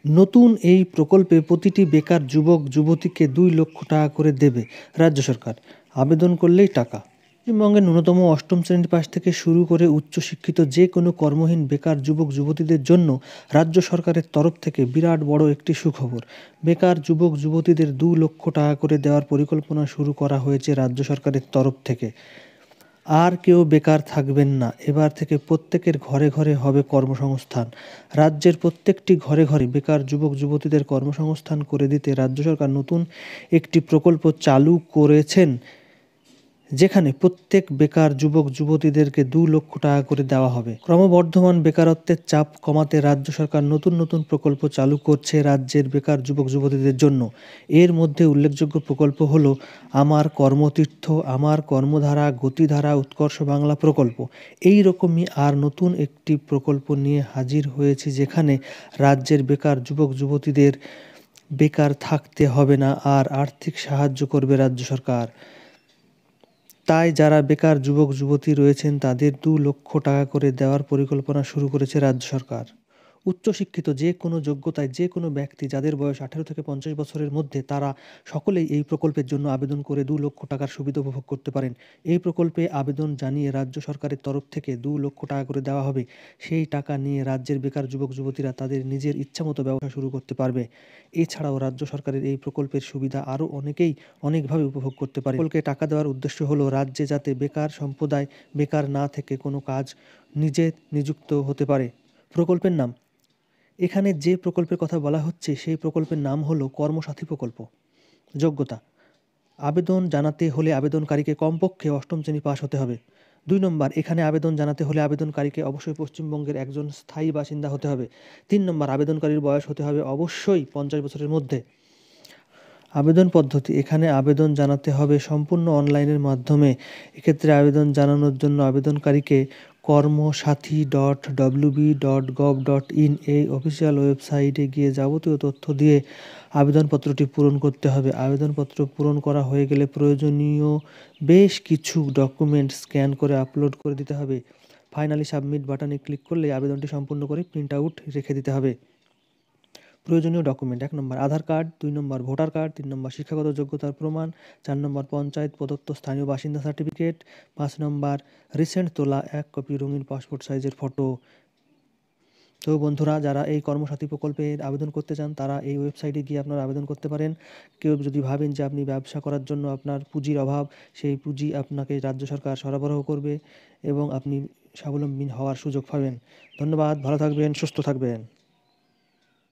নতুন এই প্রকল্পে প্রতিটি বেকার যুবক যুবতীকে ২ লক্ষ টাকা করে দেবে রাজ্য সরকার। আবেদন করলেই টাকা। পশ্চিমবঙ্গে ন্যূনতম অষ্টম শ্রেণী পাস থেকে শুরু করে উচ্চশিক্ষিত যে কোনো কর্মহীন বেকার যুবক যুবতীদের জন্য রাজ্য সরকারের তরফ থেকে বিরাট বড় একটি সুখবর। বেকার যুবক যুবতীদের ২ লক্ষ টাকা করে দেওয়ার পরিকল্পনা শুরু করা হয়েছে রাজ্য সরকারের তরফ থেকে। আর কেউ বেকার থাকবেন না। এবার থেকে প্রত্যেকের ঘরে ঘরে হবে কর্মসংস্থান। রাজ্যের প্রত্যেকটি ঘরে ঘরে বেকার যুবক যুবতীদের কর্মসংস্থান করে দিতে রাজ্য সরকার নতুন একটি প্রকল্প চালু করেছেন, যেখানে প্রত্যেক বেকার যুবক যুবতীদেরকে ২ লক্ষ টাকা করে দেওয়া হবে। ক্রমবর্ধমান বেকারত্বের চাপ কমাতে রাজ্য সরকার নতুন নতুন প্রকল্প চালু করছে রাজ্যের বেকার যুবক যুবতীদের জন্য। এর মধ্যে উল্লেখযোগ্য প্রকল্প হলো আমার কর্মতীর্থ, আমার কর্মধারা, গতিধারা, উৎকর্ষ বাংলা প্রকল্প। এই রকমই আর নতুন একটি প্রকল্প নিয়ে হাজির হয়েছি, যেখানে রাজ্যের বেকার যুবক যুবতীদের বেকার থাকতে হবে না আর আর্থিক সাহায্য করবে রাজ্য সরকার। তাই যারা বেকার যুবক যুবতী রয়েছেন তাদের ২ লক্ষ টাকা করে দেওয়ার পরিকল্পনা শুরু করেছে রাজ্য সরকার। উচ্চশিক্ষিত যে কোনো যোগ্যতায় যে কোনো ব্যক্তি যাদের বয়স ১৮ থেকে ৫০ বছরের মধ্যে, তারা সকলেই এই প্রকল্পের জন্য আবেদন করে ২ লক্ষ টাকার সুবিধা উপভোগ করতে পারেন। এই প্রকল্পে আবেদন জানিয়ে রাজ্য সরকারের তরফ থেকে ২ লক্ষ টাকা করে দেওয়া হবে। সেই টাকা নিয়ে রাজ্যের বেকার যুবক যুবতীরা তাদের নিজের ইচ্ছামতো ব্যবসা শুরু করতে পারবে। এছাড়াও রাজ্য সরকারের এই প্রকল্পের সুবিধা আরও অনেকেই অনেকভাবে উপভোগ করতে পারে। প্রকল্পে টাকা দেওয়ার উদ্দেশ্য হলো রাজ্যে যাতে বেকার সম্প্রদায় বেকার না থেকে কোনো কাজ নিজে নিযুক্ত হতে পারে। প্রকল্পের নাম, এখানে যে প্রকল্পের কথা বলা হচ্ছে সেই প্রকল্পের নাম হলো কর্মসাথী প্রকল্প। যোগ্যতা, আবেদন জানাতে হলে আবেদনকারীকে কমপক্ষে অষ্টম শ্রেণী পাস হতে হবে। ২ নম্বর, এখানে আবেদন জানাতে হলে আবেদনকারীকে অবশ্যই পশ্চিমবঙ্গের একজন স্থায়ী বাসিন্দা হতে হবে। ৩ নম্বর, আবেদনকারীর বয়স হতে হবে অবশ্যই ৫০ বছরের মধ্যে। আবেদন পদ্ধতি, এখানে আবেদন জানাতে হবে সম্পূর্ণ অনলাইনের মাধ্যমে। এক্ষেত্রে আবেদন জানানোর জন্য আবেদনকারীকে karmosathy.wb.gov.in এই অফিসিয়াল ওয়েবসাইটে গিয়ে যাবতীয় তথ্য দিয়ে আবেদনপত্রটি পূরণ করতে হবে। আবেদনপত্র পূরণ করা হয়ে গেলে প্রয়োজনীয় বেশ কিছু ডকুমেন্ট স্ক্যান করে আপলোড করে দিতে হবে। ফাইনালি সাবমিট বাটনে ক্লিক করলে আবেদনটি সম্পূর্ণ করে প্রিন্ট আউট রেখে দিতে হবে। প্রয়োজনীয় ডকুমেন্ট: ১ নম্বর আধার কার্ড, ২ নম্বর ভোটার কার্ড, ৩ নম্বর শিক্ষাগত যোগ্যতার প্রমাণ, ৪ নম্বর পঞ্চায়েত প্রদত্ত স্থানীয় বাসিন্দা সার্টিফিকেট, ৫ নম্বর রিসেন্ট তোলা ১ কপি রঙিন পাসপোর্ট সাইজের ফটো। তো বন্ধুরা, যারা এই কর্মসাথী প্রকল্পে আবেদন করতে চান তারা এই ওয়েবসাইটে গিয়ে আপনারা আবেদন করতে পারেন। কেউ যদি ভাবেন যে আপনি ব্যবসা করার জন্য আপনার পুঁজির অভাব, সেই পুঁজি আপনাকে রাজ্য সরকার সরবরাহ করবে এবং আপনি স্বাবলম্বী হওয়ার সুযোগ পাবেন। ধন্যবাদ, ভালো থাকবেন, সুস্থ থাকবেন।